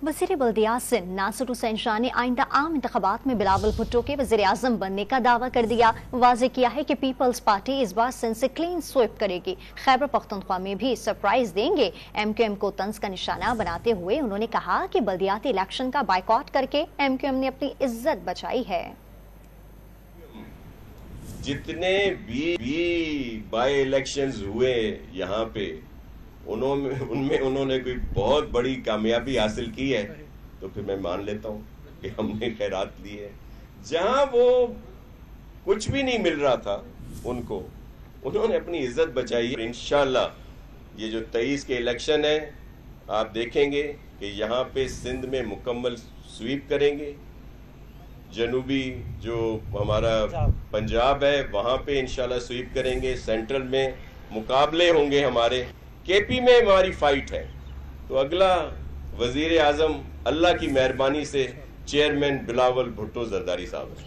वज़ीर बल्दियात सिंध नासिर हुसैन शाह ने आइंदा आम इंतखाबात में बिलावल भुट्टो के वज़ीर आज़म बनने का दावा कर दिया। वाज़ेह किया है कि पीपल्स पार्टी इस बार सिंध से क्लीन स्वीप करेगी। खैबर पख्तूनख्वा में भी सरप्राइज देंगे। MQM को तंज का निशाना बनाते हुए उन्होंने कहा कि बल्दियाती इलेक्शन का बाइकॉट करके MQM ने अपनी इज्जत बचाई है। जितने भी बाई इलेक्शंस हुए यहाँ पे उनमें उन्होंने कोई बहुत बड़ी कामयाबी हासिल की है तो फिर मैं मान लेता हूँ कि हमने खैरात ली है। जहां वो कुछ भी नहीं मिल रहा था उनको, उन्होंने अपनी इज्जत बचाई है। इंशाल्लाह ये जो 23 के इलेक्शन है आप देखेंगे कि यहाँ पे सिंध में मुकम्मल स्वीप करेंगे। जनूबी जो हमारा पंजाब है वहां पे इंशाल्लाह स्वीप करेंगे। सेंट्रल में मुकाबले होंगे हमारे। KP में हमारी फाइट है। तो अगला वजीर आजम अल्लाह की मेहरबानी से चेयरमैन बिलावल भुट्टो जरदारी साहब है।